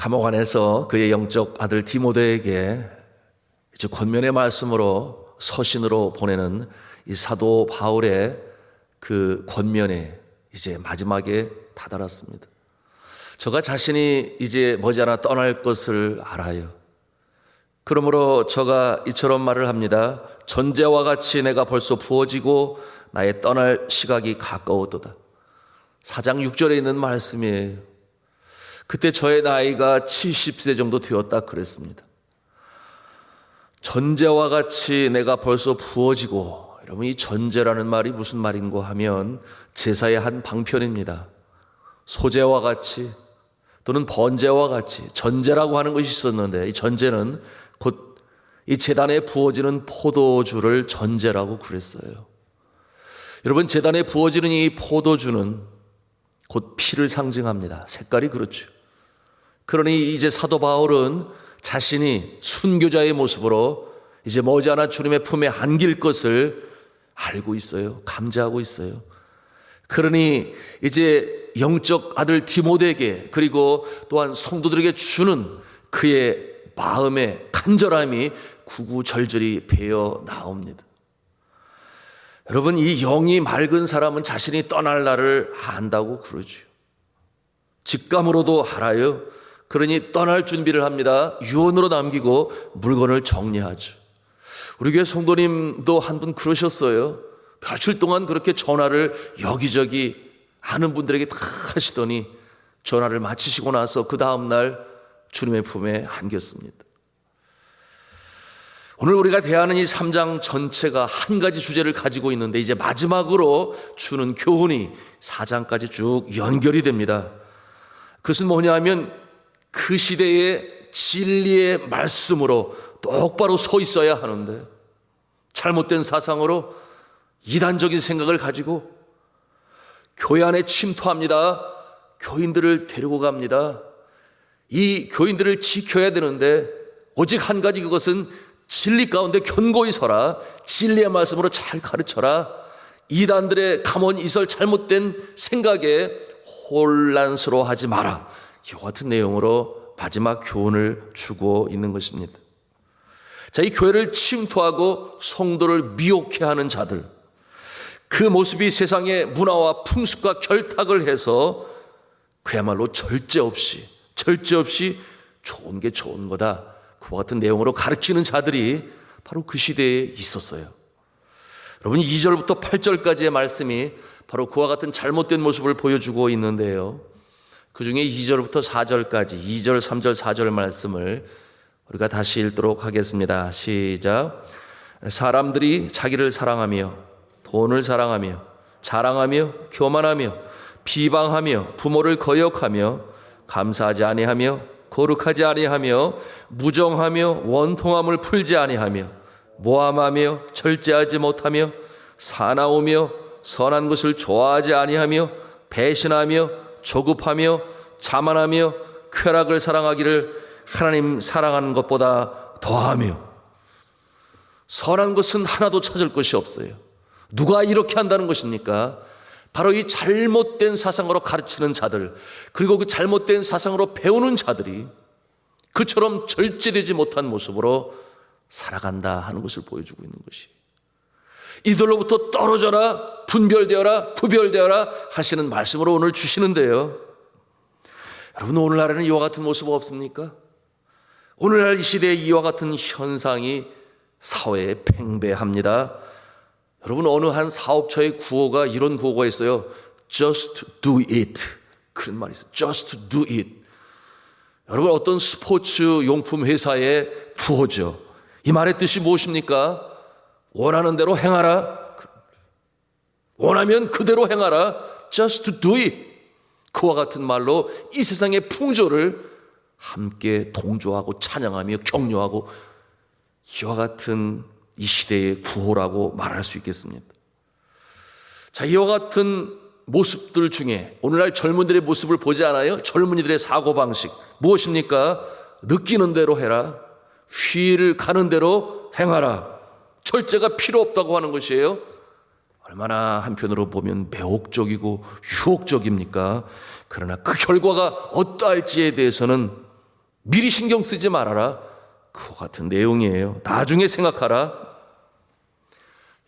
감옥 안에서 그의 영적 아들 디모데에게 이제 권면의 말씀으로 서신으로 보내는 이 사도 바울의 그 권면에 이제 마지막에 다다랐습니다. 저가 자신이 이제 머지않아 떠날 것을 알아요. 그러므로 저가 이처럼 말을 합니다. 전제와 같이 내가 벌써 부어지고 나의 떠날 시각이 가까웠도다. 4장 6절에 있는 말씀이에요. 그때 저의 나이가 70세 정도 되었다 그랬습니다. 전제와 같이 내가 벌써 부어지고, 여러분 이 전제라는 말이 무슨 말인고 하면 제사의 한 방편입니다. 소제와 같이 또는 번제와 같이 전제라고 하는 것이 있었는데, 이 전제는 곧 이 제단에 부어지는 포도주를 전제라고 그랬어요. 여러분, 제단에 부어지는 이 포도주는 곧 피를 상징합니다. 색깔이 그렇죠. 그러니 이제 사도 바울은 자신이 순교자의 모습으로 이제 머지않아 주님의 품에 안길 것을 알고 있어요. 감지하고 있어요. 그러니 이제 영적 아들 디모데에게, 그리고 또한 성도들에게 주는 그의 마음의 간절함이 구구절절히 배어 나옵니다. 여러분, 이 영이 맑은 사람은 자신이 떠날 날을 안다고 그러죠. 직감으로도 알아요. 그러니 떠날 준비를 합니다. 유언으로 남기고 물건을 정리하죠. 우리 교회 성도님도 한 분 그러셨어요. 며칠 동안 그렇게 전화를 여기저기 아는 분들에게 다 하시더니 전화를 마치시고 나서 그 다음날 주님의 품에 안겼습니다. 오늘 우리가 대하는 이 3장 전체가 한 가지 주제를 가지고 있는데, 이제 마지막으로 주는 교훈이 4장까지 쭉 연결이 됩니다. 그것은 뭐냐 하면 그 시대의 진리의 말씀으로 똑바로 서 있어야 하는데, 잘못된 사상으로 이단적인 생각을 가지고 교회 안에 침투합니다. 교인들을 데리고 갑니다. 이 교인들을 지켜야 되는데 오직 한 가지, 그것은 진리 가운데 견고히 서라, 진리의 말씀으로 잘 가르쳐라, 이단들의 가문 이설 잘못된 생각에 혼란스러워하지 마라, 이와 같은 내용으로 마지막 교훈을 주고 있는 것입니다. 자, 이 교회를 침투하고 성도를 미혹해 하는 자들, 그 모습이 세상의 문화와 풍습과 결탁을 해서 그야말로 절제 없이 좋은 게 좋은 거다, 그와 같은 내용으로 가르치는 자들이 바로 그 시대에 있었어요. 여러분, 2절부터 8절까지의 말씀이 바로 그와 같은 잘못된 모습을 보여주고 있는데요, 그 중에 2절부터 4절까지 2절, 3절, 4절 말씀을 우리가 다시 읽도록 하겠습니다. 시작. 사람들이 자기를 사랑하며 돈을 사랑하며 자랑하며 교만하며 비방하며 부모를 거역하며 감사하지 아니하며 거룩하지 아니하며 무정하며 원통함을 풀지 아니하며 모함하며 절제하지 못하며 사나우며 선한 것을 좋아하지 아니하며 배신하며 조급하며 자만하며 쾌락을 사랑하기를 하나님 사랑하는 것보다 더하며. 선한 것은 하나도 찾을 것이 없어요. 누가 이렇게 한다는 것입니까? 바로 이 잘못된 사상으로 가르치는 자들, 그리고 그 잘못된 사상으로 배우는 자들이 그처럼 절제되지 못한 모습으로 살아간다 하는 것을 보여주고 있는 것이, 이들로부터 떨어져라, 분별되어라, 구별되어라 하시는 말씀으로 오늘 주시는데요, 여러분, 오늘날에는 이와 같은 모습 없습니까? 오늘날 이 시대에 이와 같은 현상이 사회에 팽배합니다. 여러분, 어느 한 사업처의 구호가 이런 구호가 있어요. Just do it. 그런 말이 있어요. Just do it. 여러분, 어떤 스포츠 용품 회사의 구호죠. 이 말의 뜻이 무엇입니까? 원하는 대로 행하라. 원하면 그대로 행하라. Just do it. 그와 같은 말로 이 세상의 풍조를 함께 동조하고 찬양하며 격려하고, 이와 같은 이 시대의 구호라고 말할 수 있겠습니다. 자, 이와 같은 모습들 중에 오늘날 젊은이들의 모습을 보지 않아요? 젊은이들의 사고방식 무엇입니까? 느끼는 대로 해라, 휘를 가는 대로 행하라, 절제가 필요 없다고 하는 것이에요. 얼마나 한편으로 보면 매혹적이고 유혹적입니까? 그러나 그 결과가 어떠할지에 대해서는 미리 신경 쓰지 말아라. 그와 같은 내용이에요. 나중에 생각하라.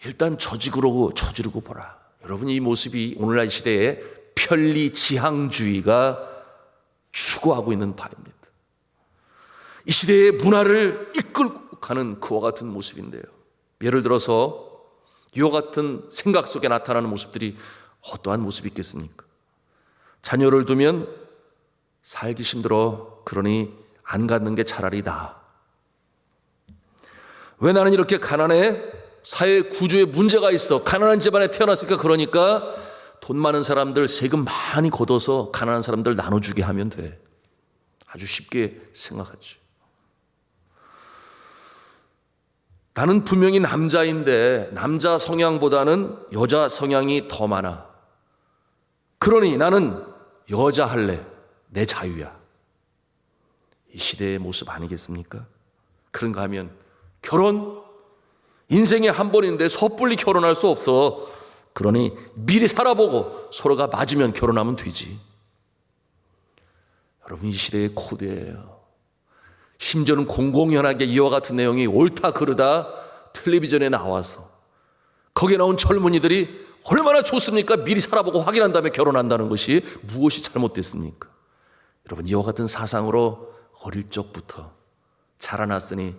일단 저지르고 보라. 여러분, 이 모습이 오늘날 시대에 편리지향주의가 추구하고 있는 바입니다. 이 시대의 문화를 이끌고 가는 그와 같은 모습인데요. 예를 들어서 이와 같은 생각 속에 나타나는 모습들이 어떠한 모습이 있겠습니까? 자녀를 두면 살기 힘들어. 그러니 안 갖는 게 차라리 나아. 왜 나는 이렇게 가난해? 사회 구조에 문제가 있어. 가난한 집안에 태어났으니까. 그러니까 돈 많은 사람들 세금 많이 걷어서 가난한 사람들 나눠주게 하면 돼. 아주 쉽게 생각하죠. 나는 분명히 남자인데 남자 성향보다는 여자 성향이 더 많아. 그러니 나는 여자 할래. 내 자유야. 이 시대의 모습 아니겠습니까? 그런가 하면 결혼, 인생에 한 번인데 섣불리 결혼할 수 없어. 그러니 미리 살아보고 서로가 맞으면 결혼하면 되지. 여러분, 이 시대의 코드예요. 심지어는 공공연하게 이와 같은 내용이 옳다 그르다 텔레비전에 나와서 거기에 나온 젊은이들이 얼마나 좋습니까? 미리 살아보고 확인한 다음에 결혼한다는 것이 무엇이 잘못됐습니까? 여러분, 이와 같은 사상으로 어릴 적부터 자라났으니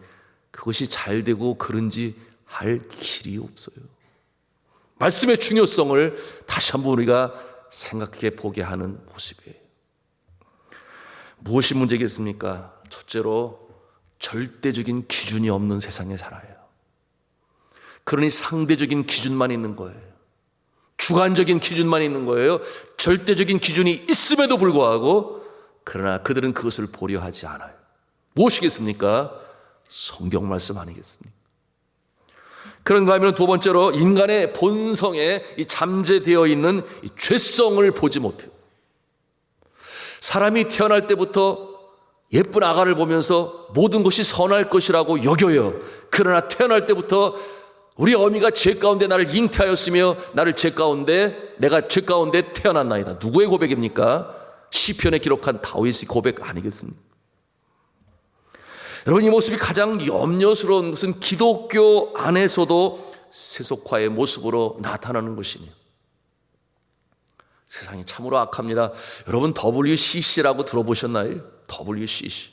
그것이 잘 되고 그런지 할 길이 없어요. 말씀의 중요성을 다시 한번 우리가 생각해 보게 하는 모습이에요. 무엇이 문제겠습니까? 첫째로 절대적인 기준이 없는 세상에 살아요. 그러니 상대적인 기준만 있는 거예요. 주관적인 기준만 있는 거예요. 절대적인 기준이 있음에도 불구하고 그러나 그들은 그것을 보려 하지 않아요. 무엇이겠습니까? 성경 말씀 아니겠습니까? 그런가 하면 두 번째로 인간의 본성에 이 잠재되어 있는 이 죄성을 보지 못해요. 사람이 태어날 때부터 예쁜 아가를 보면서 모든 것이 선할 것이라고 여겨요. 그러나 태어날 때부터 우리 어미가 죄 가운데 나를 잉태하였으며 내가 죄 가운데 태어났나이다. 누구의 고백입니까? 시편에 기록한 다윗의 고백 아니겠습니까? 여러분, 이 모습이 가장 염려스러운 것은 기독교 안에서도 세속화의 모습으로 나타나는 것이며, 세상이 참으로 악합니다. 여러분, WCC라고 들어보셨나요? WCC.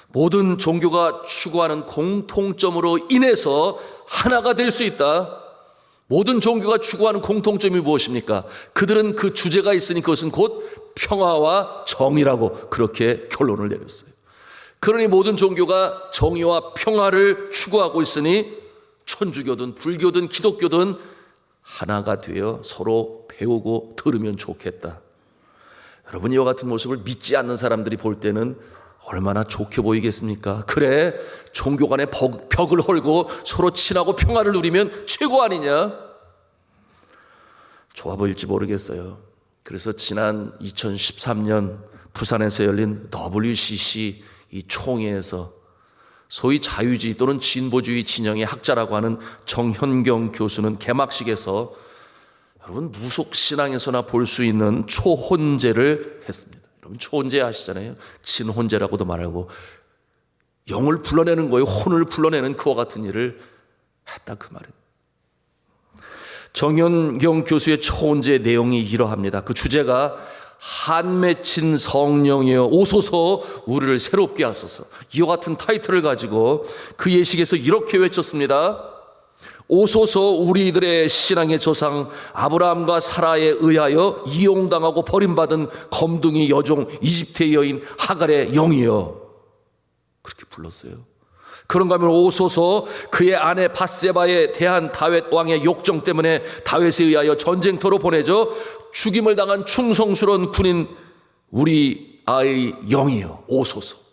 모든 종교가 추구하는 공통점으로 인해서 하나가 될 수 있다. 모든 종교가 추구하는 공통점이 무엇입니까? 그들은 그 주제가 있으니 그것은 곧 평화와 정의라고 그렇게 결론을 내렸어요. 그러니 모든 종교가 정의와 평화를 추구하고 있으니 천주교든 불교든 기독교든 하나가 되어 서로 배우고 들으면 좋겠다. 여러분, 이와 같은 모습을 믿지 않는 사람들이 볼 때는 얼마나 좋게 보이겠습니까? 그래, 종교 간의 벽을 헐고 서로 친하고 평화를 누리면 최고 아니냐? 좋아 보일지 모르겠어요. 그래서 지난 2013년 부산에서 열린 WCC 이 총회에서 소위 자유주의 또는 진보주의 진영의 학자라고 하는 정현경 교수는 개막식에서 여러분, 무속신앙에서나 볼 수 있는 초혼제를 했습니다. 여러분, 초혼제 아시잖아요. 진혼제라고도 말하고 영을 불러내는 거예요. 혼을 불러내는 그와 같은 일을 했다, 그 말이에요. 정현경 교수의 초혼제 내용이 이러합니다. 그 주제가 한 맺힌 성령이여 오소서 우리를 새롭게 하소서. 이와 같은 타이틀을 가지고 그 예식에서 이렇게 외쳤습니다. 오소서 우리들의 신앙의 조상 아브라함과 사라에 의하여 이용당하고 버림받은 검둥이 여종 이집트의 여인 하갈의 영이여. 그렇게 불렀어요. 그런가 하면 오소서 그의 아내 밧세바에 대한 다윗 왕의 욕정 때문에 다윗에 의하여 전쟁터로 보내져 죽임을 당한 충성스러운 군인 우리 아의 영이여 오소서.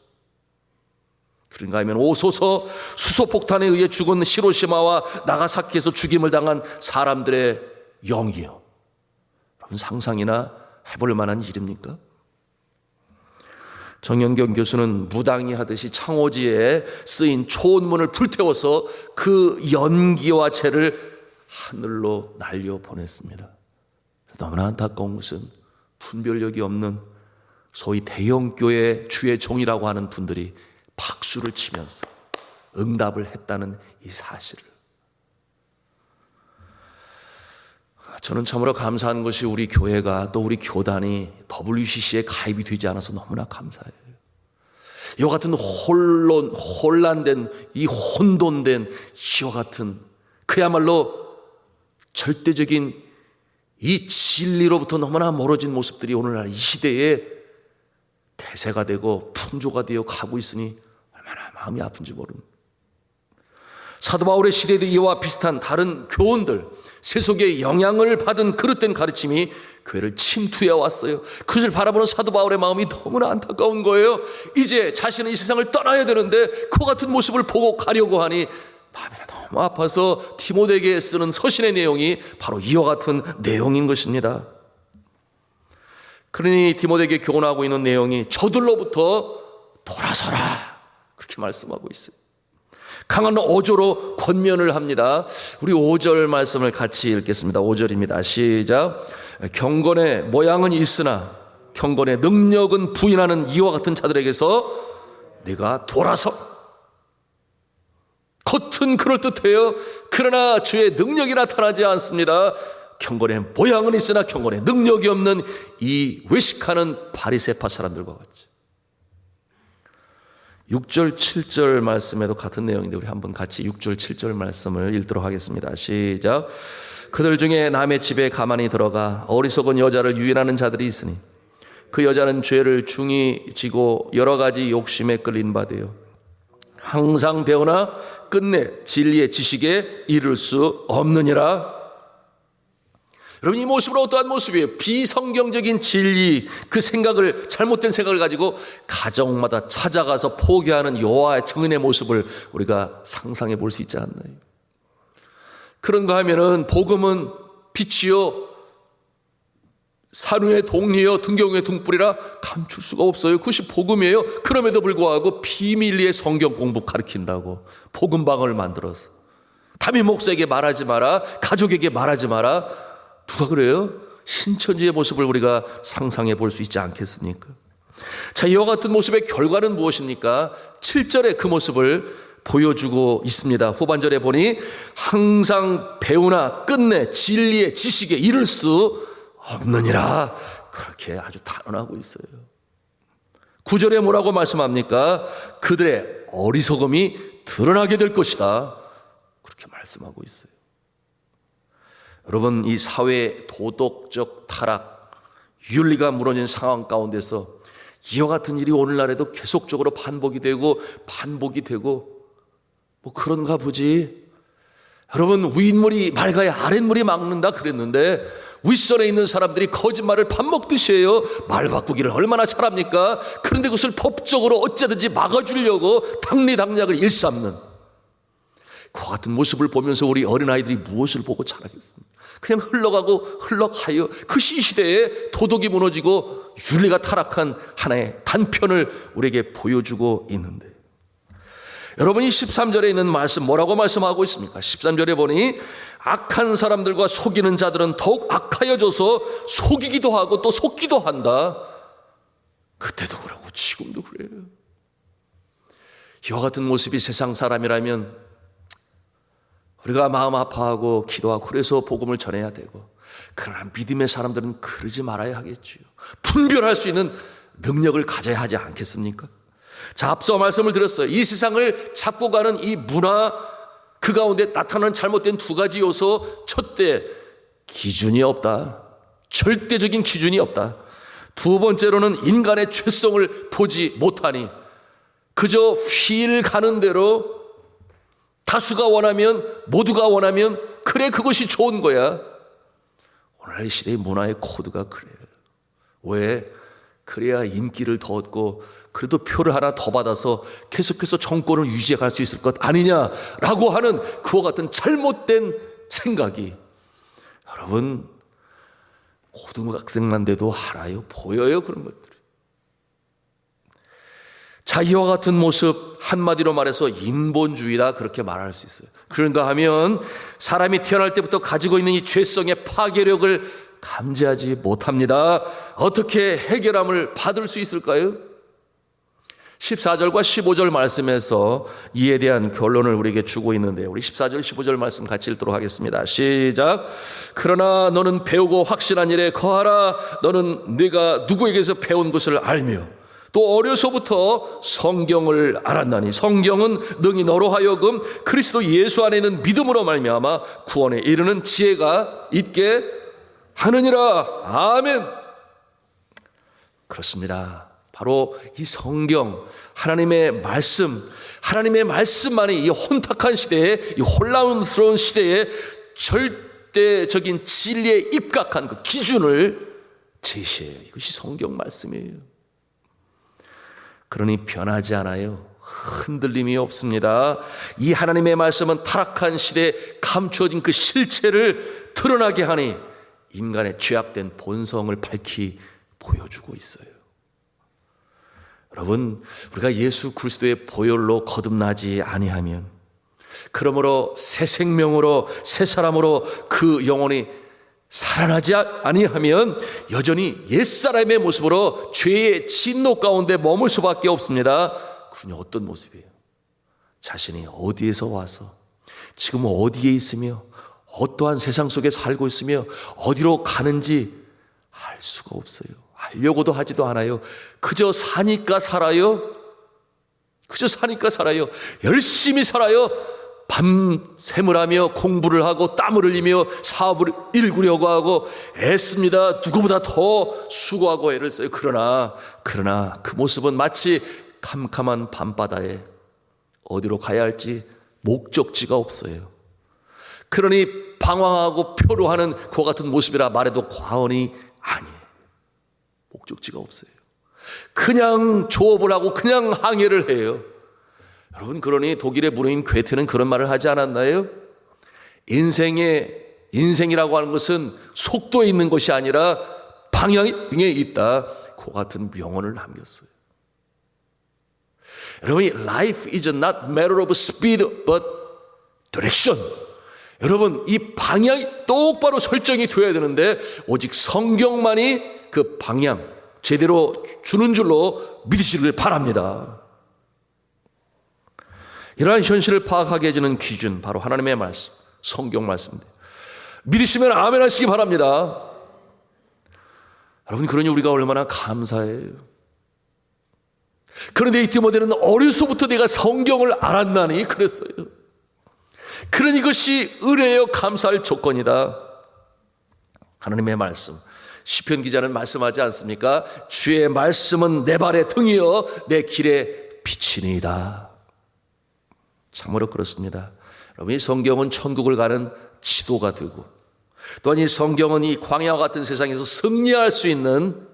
그런가 하면 오소서 수소폭탄에 의해 죽은 히로시마와 나가사키에서 죽임을 당한 사람들의 영이여. 여러분, 상상이나 해볼 만한 일입니까? 정현경 교수는 무당이 하듯이 창호지에 쓰인 초혼문을 불태워서 그 연기와 재를 하늘로 날려보냈습니다. 너무나 안타까운 것은 분별력이 없는 소위 대형교회 주의 종이라고 하는 분들이 박수를 치면서 응답을 했다는 이 사실을, 저는 참으로 감사한 것이 우리 교회가 또 우리 교단이 WCC에 가입이 되지 않아서 너무나 감사해요. 이와 같은 혼란된, 이 혼돈된 이와 같은 그야말로 절대적인 이 진리로부터 너무나 멀어진 모습들이 오늘날 이 시대에 대세가 되고 풍조가 되어 가고 있으니 얼마나 마음이 아픈지 모릅니다. 사도 바울의 시대에도 이와 비슷한 다른 교훈들, 세속의 영향을 받은 그릇된 가르침이 교회를 침투해 왔어요. 그것을 바라보는 사도 바울의 마음이 너무나 안타까운 거예요. 이제 자신은 이 세상을 떠나야 되는데 그와 같은 모습을 보고 가려고 하니 마음이 너무 아파서 디모데에게 쓰는 서신의 내용이 바로 이와 같은 내용인 것입니다. 그러니 디모데에게 교훈하고 있는 내용이 저들로부터 돌아서라, 그렇게 말씀하고 있어요. 강한 어조로 권면을 합니다. 우리 5절 말씀을 같이 읽겠습니다. 5절입니다. 시작. 경건의 모양은 있으나 경건의 능력은 부인하는 이와 같은 자들에게서 네가 돌아서. 겉은 그럴듯해요. 그러나 주의 능력이 나타나지 않습니다. 경건의 모양은 있으나 경건의 능력이 없는 이 외식하는 바리새파 사람들과 같이. 6절 7절 말씀에도 같은 내용인데 우리 한번 같이 6절 7절 말씀을 읽도록 하겠습니다. 시작. 그들 중에 남의 집에 가만히 들어가 어리석은 여자를 유인하는 자들이 있으니 그 여자는 죄를 중히 지고 여러 가지 욕심에 끌린 바 되어 항상 배우나 끝내 진리의 지식에 이를 수 없느니라. 여러분, 이 모습은 어떠한 모습이에요? 비성경적인 진리, 그 생각을, 잘못된 생각을 가지고 가정마다 찾아가서 포기하는 여호와의 증인의 모습을 우리가 상상해 볼 수 있지 않나요? 그런가 하면은 복음은 빛이요 산 위의 동리요 등경의 등불이라 감출 수가 없어요. 그것이 복음이에요. 그럼에도 불구하고 비밀리에 성경 공부 가르친다고 복음방을 만들어서 담임 목사에게 말하지 마라, 가족에게 말하지 마라. 누가 그래요? 신천지의 모습을 우리가 상상해 볼 수 있지 않겠습니까? 자, 이와 같은 모습의 결과는 무엇입니까? 7절에 그 모습을 보여주고 있습니다. 후반절에 보니 항상 배우나 끝내 진리의 지식에 이를 수 없느니라, 그렇게 아주 단언하고 있어요. 9절에 뭐라고 말씀합니까? 그들의 어리석음이 드러나게 될 것이다, 그렇게 말씀하고 있어요. 여러분, 이 사회의 도덕적 타락, 윤리가 무너진 상황 가운데서 이와 같은 일이 오늘날에도 계속적으로 반복이 되고 뭐 그런가 보지. 여러분, 윗물이 맑아야 아랫물이 막는다 그랬는데 윗선에 있는 사람들이 거짓말을 밥 먹듯이 해요. 말 바꾸기를 얼마나 잘합니까? 그런데 그것을 법적으로 어찌하든지 막아주려고 당리당략을 일삼는 그 같은 모습을 보면서 우리 어린아이들이 무엇을 보고 자라겠습니까? 그냥 흘러가요. 그 시대에 도덕이 무너지고 윤리가 타락한 하나의 단편을 우리에게 보여주고 있는데, 여러분이 13절에 있는 말씀 뭐라고 말씀하고 있습니까? 13절에 보니 악한 사람들과 속이는 자들은 더욱 악하여져서 속이기도 하고 또 속기도 한다. 그때도 그러고 지금도 그래요. 이와 같은 모습이 세상 사람이라면 우리가 마음 아파하고 기도하고 그래서 복음을 전해야 되고, 그러나 믿음의 사람들은 그러지 말아야 하겠지요. 분별할 수 있는 능력을 가져야 하지 않겠습니까? 자, 앞서 말씀을 드렸어요. 이 세상을 잡고 가는 이 문화, 그 가운데 나타나는 잘못된 두 가지 요소. 첫째, 기준이 없다. 절대적인 기준이 없다. 두 번째로는 인간의 죄성을 보지 못하니 그저 휠 가는 대로 다수가 원하면, 모두가 원하면 그래, 그것이 좋은 거야. 오늘 시대의 문화의 코드가 그래요. 왜? 그래야 인기를 더 얻고 그래도 표를 하나 더 받아서 계속해서 정권을 유지해 갈 수 있을 것 아니냐라고 하는 그와 같은 잘못된 생각이, 여러분, 고등학생만 돼도 알아요. 보여요, 그런 것들이. 자, 이와 같은 모습, 한마디로 말해서 인본주의다, 그렇게 말할 수 있어요. 그런가 하면 사람이 태어날 때부터 가지고 있는 이 죄성의 파괴력을 감지하지 못합니다. 어떻게 해결함을 받을 수 있을까요? 14절과 15절 말씀에서 이에 대한 결론을 우리에게 주고 있는데, 우리 14절 15절 말씀 같이 읽도록 하겠습니다. 시작. 그러나 너는 배우고 확신한 일에 거하라. 너는 네가 누구에게서 배운 것을 알며 또 어려서부터 성경을 알았나니 성경은 능히 너로 하여금 그리스도 예수 안에 있는 믿음으로 말미암아 구원에 이르는 지혜가 있게 하느니라. 아멘. 그렇습니다. 바로 이 성경, 하나님의 말씀만이 이 혼탁한 시대에, 이 혼란스러운 시대에 절대적인 진리에 입각한 그 기준을 제시해요. 이것이 성경 말씀이에요. 그러니 변하지 않아요. 흔들림이 없습니다. 이 하나님의 말씀은 타락한 시대에 감추어진 그 실체를 드러나게 하니 인간의 죄악된 본성을 밝히 보여주고 있어요. 여러분, 우리가 예수 그리스도의 보혈로 거듭나지 아니하면, 그러므로 새 생명으로, 새 사람으로 그 영혼이 살아나지 아니하면 여전히 옛사람의 모습으로 죄의 진노 가운데 머물 수밖에 없습니다. 그러니 어떤 모습이에요? 자신이 어디에서 와서 지금 어디에 있으며 어떠한 세상 속에 살고 있으며 어디로 가는지 알 수가 없어요. 하려고도 하지도 않아요. 그저 사니까 살아요. 열심히 살아요. 밤샘을 하며 공부를 하고 땀을 흘리며 사업을 일구려고 하고 애씁니다. 누구보다 더 수고하고 애를 써요. 그러나 그 모습은 마치 캄캄한 밤바다에 어디로 가야 할지 목적지가 없어요. 그러니 방황하고 표로하는 그와 같은 모습이라 말해도 과언이 아니에요. 목적지가 없어요. 그냥 조업을 하고 그냥 항해를 해요. 여러분, 그러니 독일의 문호인 괴테는 그런 말을 하지 않았나요? 인생이라고 하는 것은 속도에 있는 것이 아니라 방향에 있다. 그 같은 명언을 남겼어요. 여러분, life is not matter of speed but direction. 여러분, 이 방향이 똑바로 설정이 되어야 되는데 오직 성경만이 그 방향 제대로 주는 줄로 믿으시길 바랍니다. 이러한 현실을 파악하게 해주는 기준, 바로 하나님의 말씀, 성경 말씀입니다. 믿으시면 아멘 하시기 바랍니다. 여러분, 그러니 우리가 얼마나 감사해요. 그런데 이 디모데는 어려서부터 내가 성경을 알았나니 그랬어요. 그러니 이것이 의뢰요 감사할 조건이다. 하나님의 말씀, 시편 기자는 말씀하지 않습니까? 주의 말씀은 내 발의 등이요 내 길에 비치니이다. 참으로 그렇습니다. 여러분, 이 성경은 천국을 가는 지도가 되고, 또한 이 성경은 이 광야와 같은 세상에서 승리할 수 있는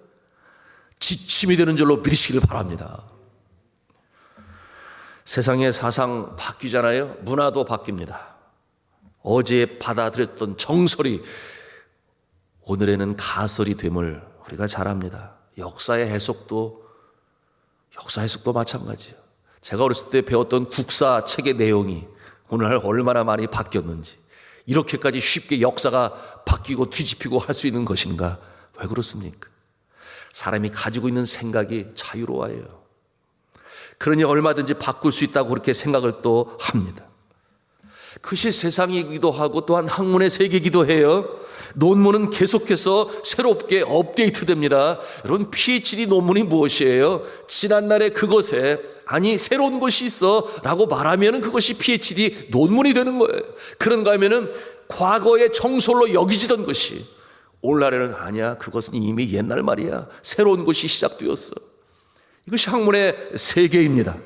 지침이 되는 줄로 믿으시길 바랍니다. 세상의 사상 바뀌잖아요. 문화도 바뀝니다. 어제 받아들였던 정설이 오늘에는 가설이 됨을 우리가 잘 압니다. 역사의 해석도 마찬가지예요. 제가 어렸을 때 배웠던 국사 책의 내용이 오늘날 얼마나 많이 바뀌었는지, 이렇게까지 쉽게 역사가 바뀌고 뒤집히고 할 수 있는 것인가? 왜 그렇습니까? 사람이 가지고 있는 생각이 자유로워요. 그러니 얼마든지 바꿀 수 있다고 그렇게 생각을 또 합니다. 그것이 세상이기도 하고 또한 학문의 세계이기도 해요. 논문은 계속해서 새롭게 업데이트됩니다. 여러분, PhD 논문이 무엇이에요? 지난날의 그것에 아니 새로운 것이 있어 라고 말하면 그것이 PhD 논문이 되는 거예요. 그런가 하면은 과거의 정설로 여기지던 것이 오늘날에는 아니야, 그것은 이미 옛날 말이야, 새로운 것이 시작되었어. 이것이 학문의 세계입니다.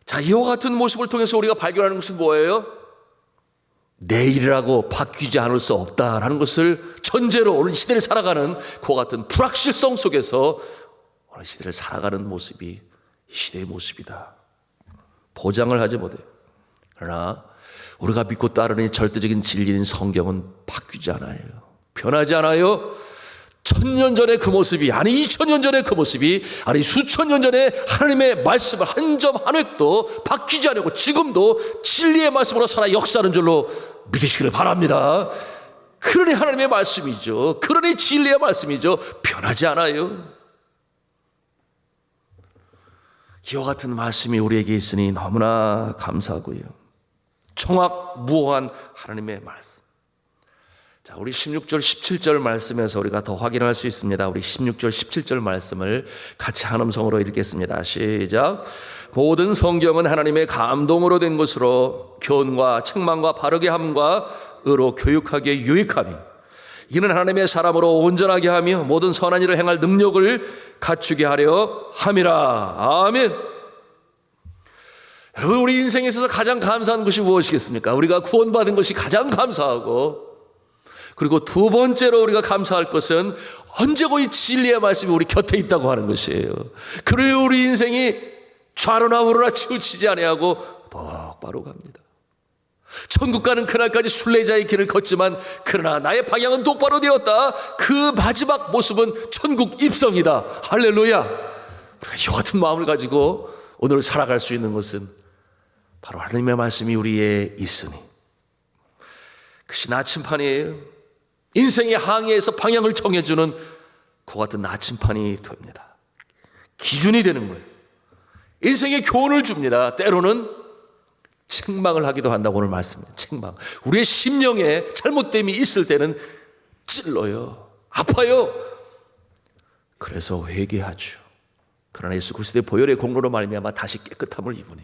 자, 이와 같은 모습을 통해서 우리가 발견하는 것은 뭐예요? 내일이라고 바뀌지 않을 수 없다라는 것을 전제로 오늘 시대를 살아가는 그와 같은 불확실성 속에서 오늘 시대를 살아가는 모습이 이 시대의 모습이다. 보장을 하지 못해요. 그러나 우리가 믿고 따르는 절대적인 진리인 성경은 바뀌지 않아요. 변하지 않아요. 1000년 전의 그 모습이, 아니 2000년 전의 그 모습이, 아니 수천 년 전에 하나님의 말씀을 한 점 한 획도 바뀌지 않고 지금도 진리의 말씀으로 살아 역사하는 줄로 믿으시기를 바랍니다. 그러니 하나님의 말씀이죠. 그러니 진리의 말씀이죠. 변하지 않아요. 이와 같은 말씀이 우리에게 있으니 너무나 감사하고요. 청학무호한 하나님의 말씀. 자, 우리 16절 17절 말씀에서 우리가 더 확인할 수 있습니다. 우리 16절 17절 말씀을 같이 한 음성으로 읽겠습니다. 시작. 모든 성경은 하나님의 감동으로 된 것으로 교훈과 책망과 바르게 함과 의로 교육하기에 유익하니 이는 하나님의 사람으로 온전하게 하며 모든 선한 일을 행할 능력을 갖추게 하려 함이라. 아멘. 여러분, 우리 인생에 있어서 가장 감사한 것이 무엇이겠습니까? 우리가 구원받은 것이 가장 감사하고, 그리고 두 번째로 우리가 감사할 것은 언제고 이 진리의 말씀이 우리 곁에 있다고 하는 것이에요. 그래야 우리 인생이 좌로나 우로나 치우치지 아니하고 똑바로 갑니다. 천국 가는 그날까지 순례자의 길을 걷지만 그러나 나의 방향은 똑바로 되었다. 그 마지막 모습은 천국 입성이다. 할렐루야. 이 같은 마음을 가지고 오늘 살아갈 수 있는 것은 바로 하나님의 말씀이 우리에 있으니 그것이 나침판이에요. 인생의 항해에서 방향을 정해주는 그 같은 나침판이 됩니다. 기준이 되는 거예요. 인생의 교훈을 줍니다. 때로는 책망을 하기도 한다고 오늘 말씀입니다. 책망. 우리의 심령에 잘못됨이 있을 때는 찔러요. 아파요. 그래서 회개하죠. 그러나 예수 그리스도의 보혈의 공로로 말미암아 다시 깨끗함을 입으니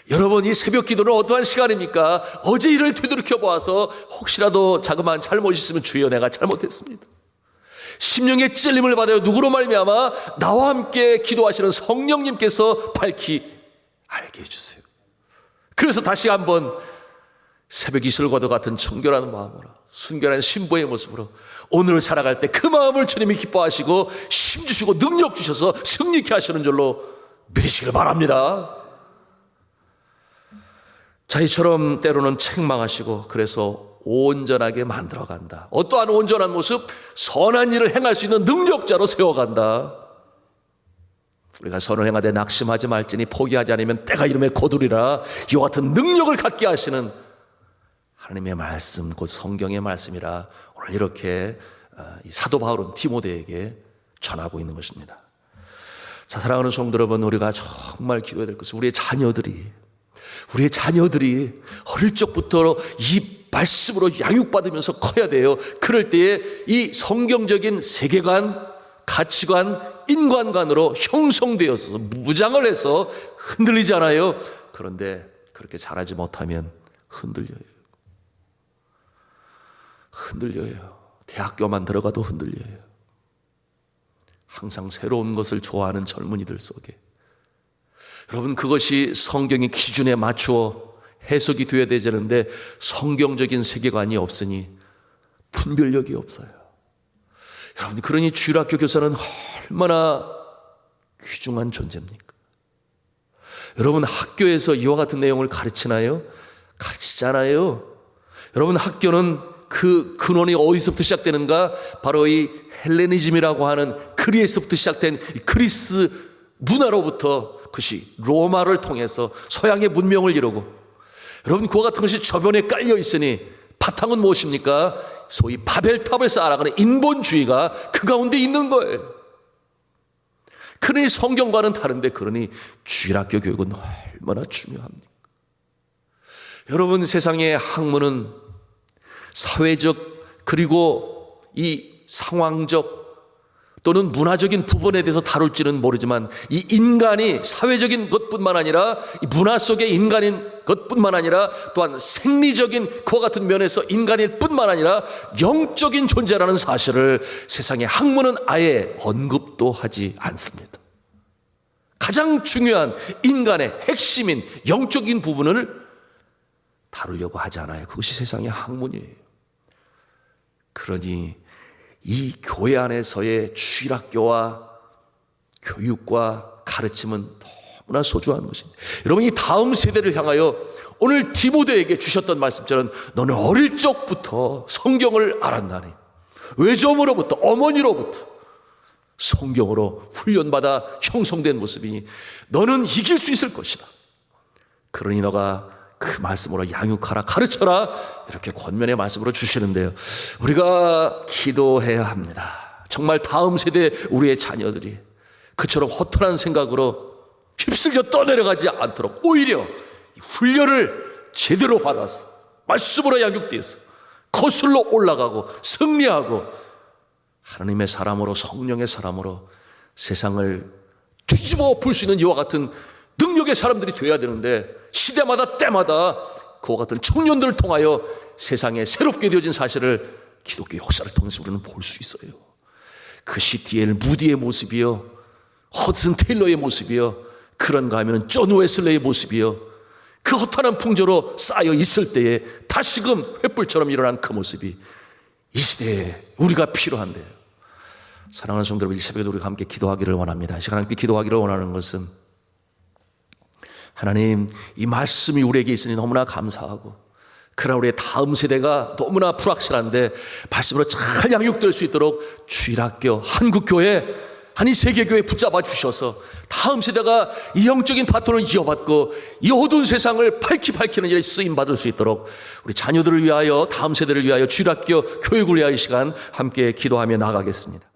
여러분, 이 새벽 기도는 어떠한 시간입니까? 어제 일을 되돌이켜 보아서 혹시라도 자그마한 잘못이 있으면 주여 내가 잘못했습니다. 심령의 찔림을 받아요. 누구로 말미암아? 나와 함께 기도하시는 성령님께서 밝히 알게 해주세요. 그래서 다시 한번 새벽 이슬과도 같은 정결한 마음으로 순결한 신부의 모습으로 오늘을 살아갈 때 그 마음을 주님이 기뻐하시고 힘 주시고 능력 주셔서 승리케 하시는 줄로 믿으시길 바랍니다. 자, 이처럼 때로는 책망하시고 그래서 온전하게 만들어간다. 어떠한 온전한 모습? 선한 일을 행할 수 있는 능력자로 세워간다. 우리가 선을 행하되 낙심하지 말지니 포기하지 않으면 때가 이름에 거두리라. 이와 같은 능력을 갖게 하시는 하나님의 말씀, 곧 성경의 말씀이라 오늘 이렇게 사도 바울은 디모데에게 전하고 있는 것입니다. 자, 사랑하는 성도 여러분, 우리가 정말 기도해야 될 것은 우리의 자녀들이 어릴 적부터 이 말씀으로 양육받으면서 커야 돼요. 그럴 때에 이 성경적인 세계관, 가치관, 인간관으로 형성되어서 무장을 해서 흔들리지 않아요. 그런데 그렇게 잘하지 못하면 흔들려요. 대학교만 들어가도 흔들려요. 항상 새로운 것을 좋아하는 젊은이들 속에 여러분, 그것이 성경의 기준에 맞추어 해석이 되어야 되는데 성경적인 세계관이 없으니 분별력이 없어요. 여러분, 그러니 주일학교 교사는 얼마나 귀중한 존재입니까? 여러분, 학교에서 이와 같은 내용을 가르치나요? 가르치잖아요. 여러분, 학교는 그 근원이 어디서부터 시작되는가? 바로 이 헬레니즘이라고 하는 그리스부터 시작된 그리스 문화로부터 그것이 로마를 통해서 서양의 문명을 이루고, 여러분, 그와 같은 것이 저변에 깔려 있으니 바탕은 무엇입니까? 소위 바벨탑에서 알아가는 인본주의가 그 가운데 있는 거예요. 그러니 성경과는 다른데, 그러니 주일학교 교육은 얼마나 중요합니까? 여러분, 세상의 학문은 사회적 그리고 이 상황적 또는 문화적인 부분에 대해서 다룰지는 모르지만 이 인간이 사회적인 것뿐만 아니라 이 문화 속의 인간인 것뿐만 아니라 또한 생리적인 그와 같은 면에서 인간일 뿐만 아니라 영적인 존재라는 사실을 세상의 학문은 아예 언급도 하지 않습니다. 가장 중요한 인간의 핵심인 영적인 부분을 다루려고 하지 않아요. 그것이 세상의 학문이에요. 그러니 이 교회 안에서의 주일학교와 교육과 가르침은 너무나 소중한 것입니다. 여러분, 이 다음 세대를 향하여 오늘 디모데에게 주셨던 말씀처럼 너는 어릴 적부터 성경을 알았나니, 외조모로부터 어머니로부터 성경으로 훈련받아 형성된 모습이니 너는 이길 수 있을 것이다. 그러니 너가 그 말씀으로 양육하라, 가르쳐라, 이렇게 권면의 말씀으로 주시는데요. 우리가 기도해야 합니다. 정말 다음 세대 우리의 자녀들이 그처럼 허탈한 생각으로 휩쓸려 떠내려가지 않도록 오히려 훈련을 제대로 받아서 말씀으로 양육돼서 거슬러 올라가고 승리하고 하나님의 사람으로, 성령의 사람으로 세상을 뒤집어 볼 수 있는 이와 같은 능력의 사람들이 되어야 되는데, 시대마다 때마다 그와 같은 청년들을 통하여 세상에 새롭게 되어진 사실을 기독교 역사를 통해서 우리는 볼 수 있어요. 그 C.T.L. 무디의 모습이요, 허드슨 테일러의 모습이요, 그런가 하면 존 웨슬레의 모습이요, 그 허탄한 풍조로 쌓여 있을 때에 다시금 횃불처럼 일어난 그 모습이 이 시대에 우리가 필요한데요. 사랑하는 성도 여러분, 이 새벽에 우리가 함께 기도하기를 원합니다. 이 시간 함께 기도하기를 원하는 것은, 하나님, 이 말씀이 우리에게 있으니 너무나 감사하고, 그러나 우리의 다음 세대가 너무나 불확실한데 말씀으로 잘 양육될 수 있도록 주일학교, 한국교회, 아니 세계교회 붙잡아 주셔서 다음 세대가 이 영적인 바톤을 이어받고 이 어두운 세상을 밝히는 일에 쓰임받을 수 있도록 우리 자녀들을 위하여, 다음 세대를 위하여, 주일학교 교육을 위하여 이 시간 함께 기도하며 나아가겠습니다.